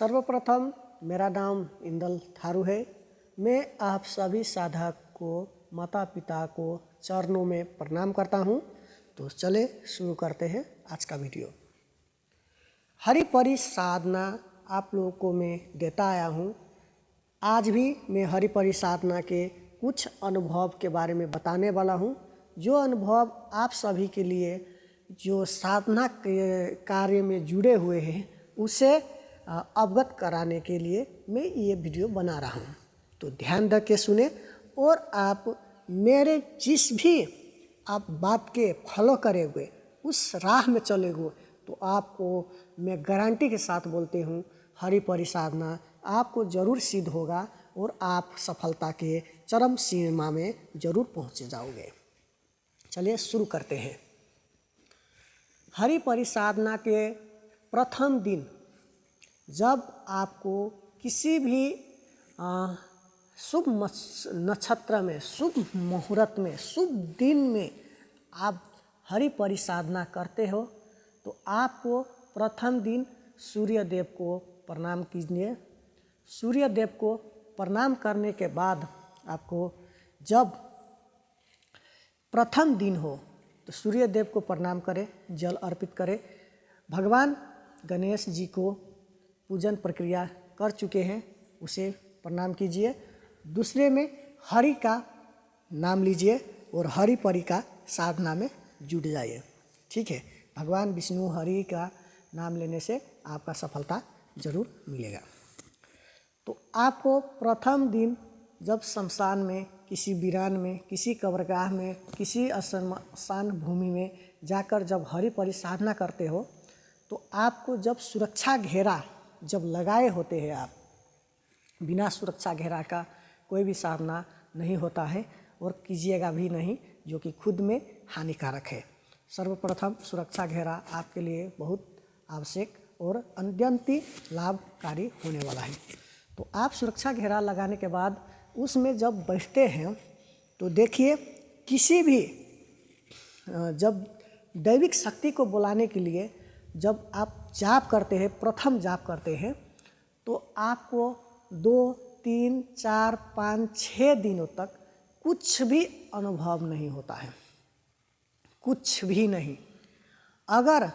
सर्वप्रथम मेरा नाम इंदल थारू है। मैं आप सभी साधक को, माता पिता को चरणों में प्रणाम करता हूँ। तो चले शुरू करते हैं आज का वीडियो। हरिपरि साधना आप लोगों को मैं देता आया हूँ। आज भी मैं हरिपरि साधना के कुछ अनुभव के बारे में बताने वाला हूँ, जो अनुभव आप सभी के लिए जो साधना के कार्य में जुड़े हुए हैं उसे अवगत कराने के लिए मैं ये वीडियो बना रहा हूँ। तो ध्यान रख के सुने और आप मेरे जिस भी आप बात के फॉलो करेंगे, उस राह में चलेंगे, तो आपको मैं गारंटी के साथ बोलते हूँ हरिपरि साधना आपको ज़रूर सिद्ध होगा और आप सफलता के चरम सीमा में ज़रूर पहुँच जाओगे। चलिए शुरू करते हैं। हरिपरि साधना के प्रथम दिन जब आपको किसी भी शुभ नक्षत्र में, शुभ मुहूर्त में, शुभ दिन में आप हरिपरि साधना करते हो, तो आपको प्रथम दिन सूर्य देव को प्रणाम कीजिए। सूर्य देव को प्रणाम करने के बाद आपको जब प्रथम दिन हो तो सूर्य देव को प्रणाम करें, जल अर्पित करें। भगवान गणेश जी को पूजन प्रक्रिया कर चुके हैं, उसे प्रणाम कीजिए। दूसरे में हरि का नाम लीजिए और हरिपरि का साधना में जुट जाइए। ठीक है, भगवान विष्णु हरि का नाम लेने से आपका सफलता ज़रूर मिलेगा। तो आपको प्रथम दिन जब शमशान में, किसी वीरान में, किसी कब्रगाह में, किसी श्मशान भूमि में जाकर जब हरिपरि साधना करते हो, तो आपको जब सुरक्षा घेरा जब लगाए होते हैं, आप बिना सुरक्षा घेरा का कोई भी साधना नहीं होता है और कीजिएगा भी नहीं, जो कि खुद में हानिकारक है। सर्वप्रथम सुरक्षा घेरा आपके लिए बहुत आवश्यक और अत्यंत लाभकारी होने वाला है। तो आप सुरक्षा घेरा लगाने के बाद उसमें जब बैठते हैं तो देखिए, किसी भी जब दैविक शक्ति को बुलाने के लिए जब आप जाप करते हैं, प्रथम जाप करते हैं, तो आपको 2, 3, 4, 5, 6 दिनों तक कुछ भी अनुभव नहीं होता है, कुछ भी नहीं। अगर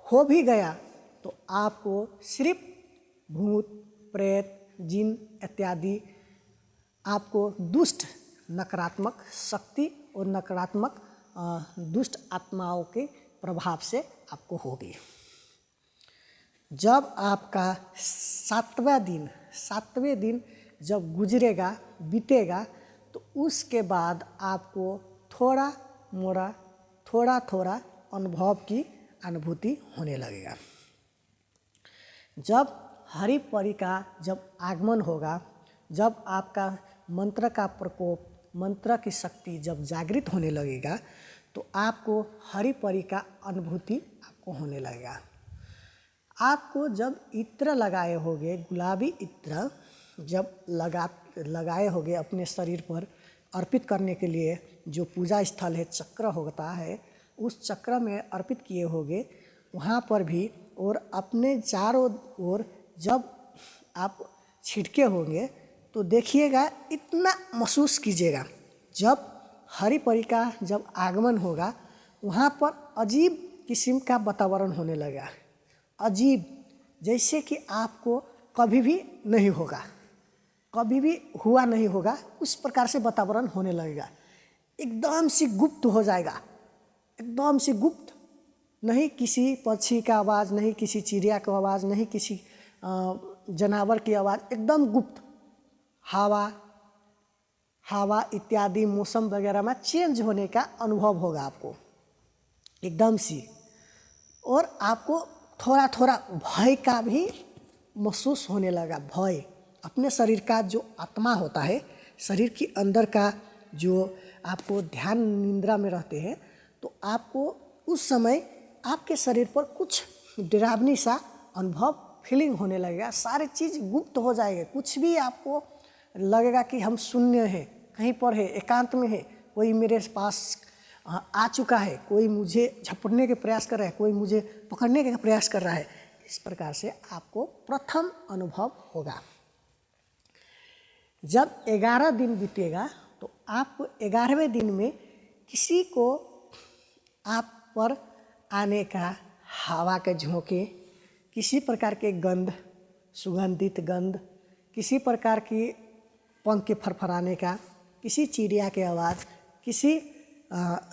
हो भी गया तो आपको सिर्फ भूत, प्रेत, जिन इत्यादि आपको दुष्ट नकारात्मक शक्ति और नकारात्मक दुष्ट आत्माओं के प्रभाव से आपको होगी। जब आपका सातवें दिन जब गुजरेगा, बीतेगा, तो उसके बाद आपको थोड़ा अनुभव की अनुभूति होने लगेगा। जब हरिपरि का जब आगमन होगा, जब आपका मंत्र का प्रकोप, मंत्र की शक्ति जब जागृत होने लगेगा, तो आपको हरिपरि का अनुभूति आपको होने लगेगा। आपको जब इत्र लगाए होगे, गुलाबी इत्र जब लगाए होगे अपने शरीर पर अर्पित करने के लिए, जो पूजा स्थल है चक्र होता है, उस चक्र में अर्पित किए होगे वहाँ पर भी, और अपने चारों ओर जब आप छिड़के होंगे तो देखिएगा, इतना महसूस कीजिएगा, जब हरिपरि का जब आगमन होगा वहाँ पर अजीब किस्म का वातावरण होने लगेगा। अजीब, जैसे कि आपको कभी भी नहीं होगा, कभी भी हुआ नहीं होगा, उस प्रकार से वातावरण होने लगेगा। एकदम से गुप्त हो जाएगा, एकदम से गुप्त, नहीं किसी पक्षी का आवाज़, नहीं किसी चिड़िया का आवाज़, नहीं किसी जानवर की आवाज़, एकदम गुप्त। हवा इत्यादि मौसम वगैरह में चेंज होने का अनुभव होगा आपको एकदम से, और आपको थोड़ा भय का भी महसूस होने लगा। भय, अपने शरीर का जो आत्मा होता है, शरीर के अंदर का जो आपको ध्यान निद्रा में रहते हैं, तो आपको उस समय आपके शरीर पर कुछ डरावनी सा अनुभव, फीलिंग होने लगेगा। सारी चीज़ गुप्त हो जाएगी, कुछ भी आपको लगेगा कि हम शून्य हैं, कहीं पर है, एकांत में है, कोई मेरे पास आ चुका है, कोई मुझे झपटने के प्रयास कर रहा है, कोई मुझे पकड़ने का प्रयास कर रहा है। इस प्रकार से आपको प्रथम अनुभव होगा। जब 11 दिन बीतेगा तो आपको 11वें दिन में किसी को आप पर आने का हवा के झोंके, किसी प्रकार के गंध, सुगंधित गंध, किसी प्रकार की पंख के फरफराने का, किसी चिड़िया के आवाज़, किसी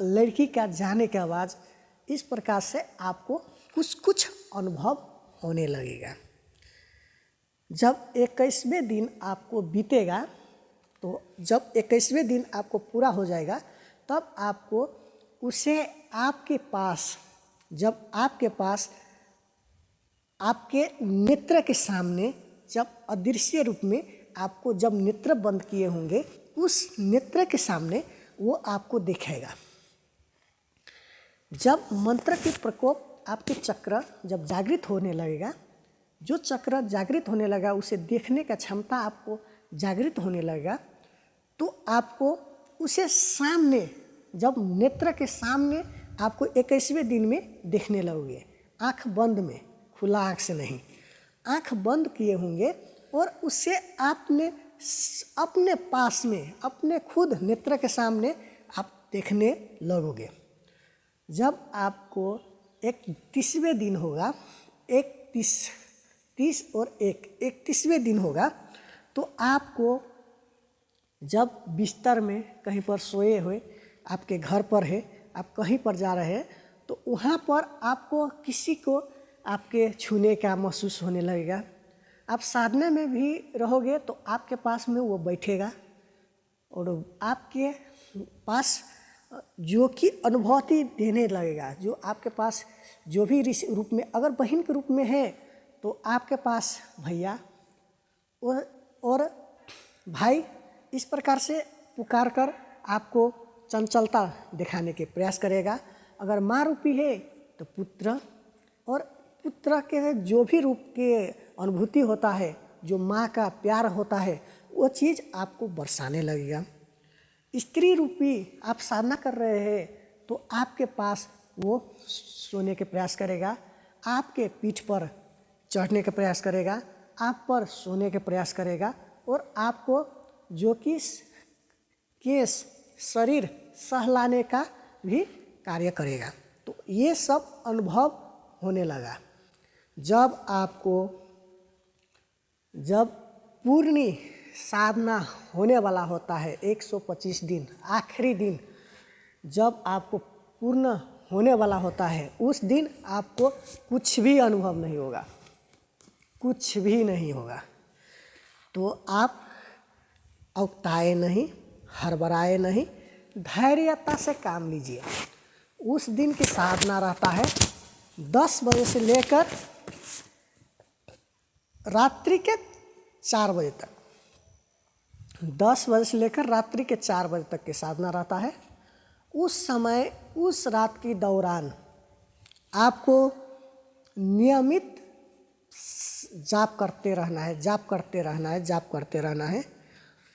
लड़की का जाने की आवाज़, इस प्रकार से आपको कुछ कुछ अनुभव होने लगेगा। जब 21वें दिन आपको बीतेगा तो जब 21वें दिन आपको पूरा हो जाएगा तब आपको उसे आपके पास, जब आपके पास आपके नेत्र के सामने, जब अदृश्य रूप में आपको जब नेत्र बंद किए होंगे उस नेत्र के सामने वो आपको दिखेगा। जब मंत्र के प्रकोप आपके चक्र जब जागृत होने लगेगा, जो चक्र जागृत होने लगा उसे देखने का क्षमता आपको जागृत होने लगेगा, तो आपको उसे सामने, जब नेत्र के सामने आपको 21वें दिन में देखने लगोगे, आँख बंद में, खुला आँख से नहीं, आँख बंद किए होंगे और उसे आपने अपने पास में, अपने खुद नेत्र के सामने आप देखने लगोगे। जब आपको 31वें दिन होगा, 30 और 31वें दिन होगा, तो आपको जब बिस्तर में कहीं पर सोए हुए, आपके घर पर है, आप कहीं पर जा रहे हैं, तो वहाँ पर आपको किसी को आपके छूने का महसूस होने लगेगा। आप साधना में भी रहोगे तो आपके पास में वो बैठेगा और आपके पास जो कि अनुभूति देने लगेगा, जो आपके पास जो भी रूप में, अगर बहन के रूप में है तो आपके पास भैया और भाई, इस प्रकार से पुकार कर आपको चंचलता दिखाने के प्रयास करेगा। अगर माँ रूपी है तो पुत्र, और पुत्र के जो भी रूप के अनुभूति होता है, जो माँ का प्यार होता है, वो चीज़ आपको बरसाने लगेगा। स्त्री रूपी आप साधना कर रहे हैं तो आपके पास वो सोने के प्रयास करेगा, आपके पीठ पर चढ़ने का प्रयास करेगा, आप पर सोने के प्रयास करेगा और आपको जो कि केस शरीर सहलाने का भी कार्य करेगा। तो ये सब अनुभव होने लगा। जब पूर्ण साधना होने वाला होता है, 125 दिन, आखिरी दिन जब आपको पूर्ण होने वाला होता है, उस दिन आपको कुछ भी अनुभव नहीं होगा, कुछ भी नहीं होगा। तो आप औताए नहीं, हड़बड़ाए नहीं, धैर्यता से काम लीजिए। उस दिन की साधना रहता है 10 बजे से लेकर रात्रि के 4 बजे तक, 10 बजे से लेकर रात्रि के 4 बजे तक की साधना रहता है। उस समय, उस रात के दौरान आपको नियमित जाप करते रहना है, जाप करते रहना है, जाप करते रहना है।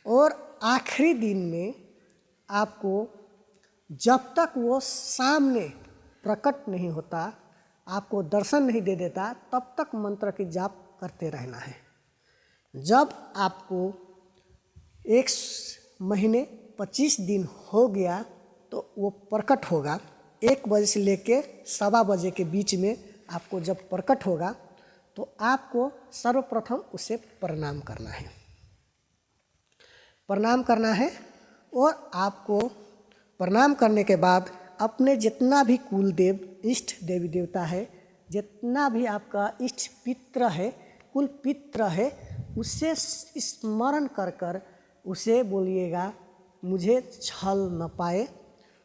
और आखिरी दिन में आपको जब तक वो सामने प्रकट नहीं होता, आपको दर्शन नहीं दे देता, तब तक मंत्र की जाप करते रहना है। जब आपको 1 महीने 25 दिन हो गया तो वो प्रकट होगा। 1 बजे से लेकर 1:15 बजे के बीच में आपको जब प्रकट होगा तो आपको सर्वप्रथम उसे प्रणाम करना है, प्रणाम करना है। और आपको प्रणाम करने के बाद अपने जितना भी कुल देव, इष्ट देवी देवता है, जितना भी आपका इष्ट पित्र है, कुल पित्र है, उससे स्मरण कर कर उसे बोलिएगा मुझे छल न पाए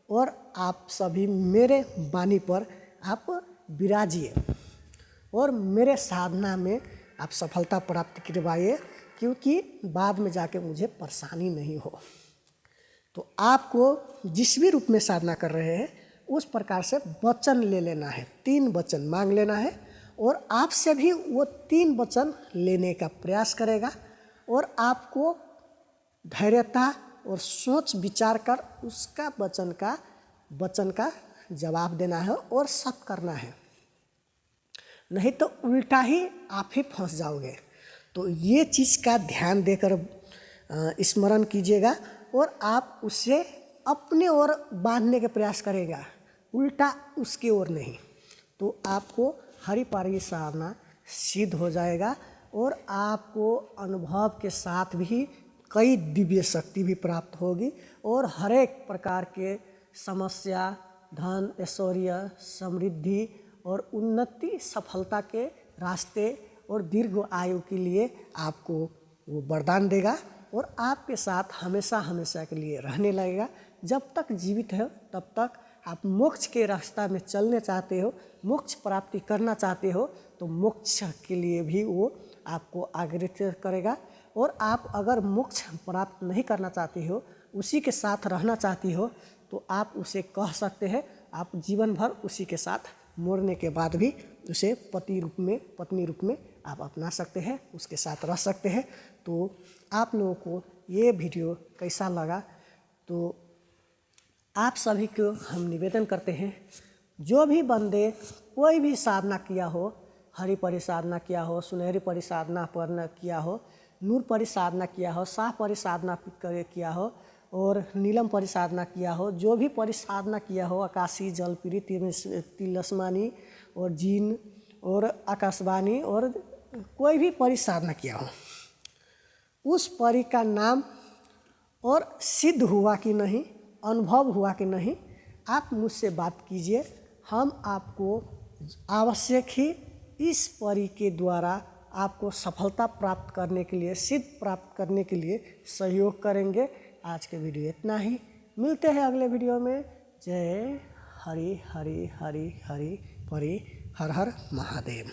और आप सभी मेरे वाणी पर आप विराजिए और मेरे साधना में आप सफलता प्राप्त करवाइए, क्योंकि बाद में जाके मुझे परेशानी नहीं हो। तो आपको जिस भी रूप में साधना कर रहे हैं उस प्रकार से वचन ले लेना है, 3 वचन मांग लेना है और आपसे भी वो 3 वचन लेने का प्रयास करेगा और आपको धैर्यता और सोच विचार कर उसका वचन का जवाब देना है और सब करना है। नहीं तो उल्टा ही आप ही फंस जाओगे। तो ये चीज़ का ध्यान देकर स्मरण कीजिएगा और आप उससे अपने ओर बांधने के प्रयास करेगा, उल्टा उसकी ओर नहीं। तो आपको हरि पारी साधना सिद्ध हो जाएगा और आपको अनुभव के साथ भी कई दिव्य शक्ति भी प्राप्त होगी और हर एक प्रकार के समस्या, धन, ऐश्वर्य, समृद्धि और उन्नति, सफलता के रास्ते और दीर्घ आयु के लिए आपको वो वरदान देगा और आपके साथ हमेशा हमेशा के लिए रहने लगेगा। जब तक जीवित हो तब तक आप मोक्ष के रास्ता में चलने चाहते हो, मोक्ष प्राप्ति करना चाहते हो, तो मोक्ष के लिए भी वो आपको अग्रसर करेगा। और आप अगर मोक्ष प्राप्त नहीं करना चाहते हो, उसी के साथ रहना चाहती हो, तो आप उसे कह सकते हैं, आप जीवन भर उसी के साथ मरने के बाद भी उसे पति रूप में, पत्नी रूप में आप अपना सकते हैं, उसके साथ रह सकते हैं। तो आप लोगों को ये वीडियो कैसा लगा, तो आप सभी को हम निवेदन करते हैं, जो भी बंदे कोई भी साधना किया हो, हरि परि साधना किया हो, सुनहरी परि साधना पर किया हो, नूर परि साधना किया हो, शाह परि साधना किया हो और नीलम परि साधना किया हो, जो भी परि साधना किया हो, आकाशी, जलपरी, तिलस्मानी और जीन और आकाशवाणी और कोई भी परि साधना किया हो, उस परि का नाम और सिद्ध हुआ कि नहीं, अनुभव हुआ कि नहीं, आप मुझसे बात कीजिए। हम आपको आवश्यक ही इस परि के द्वारा आपको सफलता प्राप्त करने के लिए, सिद्ध प्राप्त करने के लिए सहयोग करेंगे। आज के वीडियो इतना ही, मिलते हैं अगले वीडियो में। जय हरि हरि हरि हरि परि, हर हर महादेव।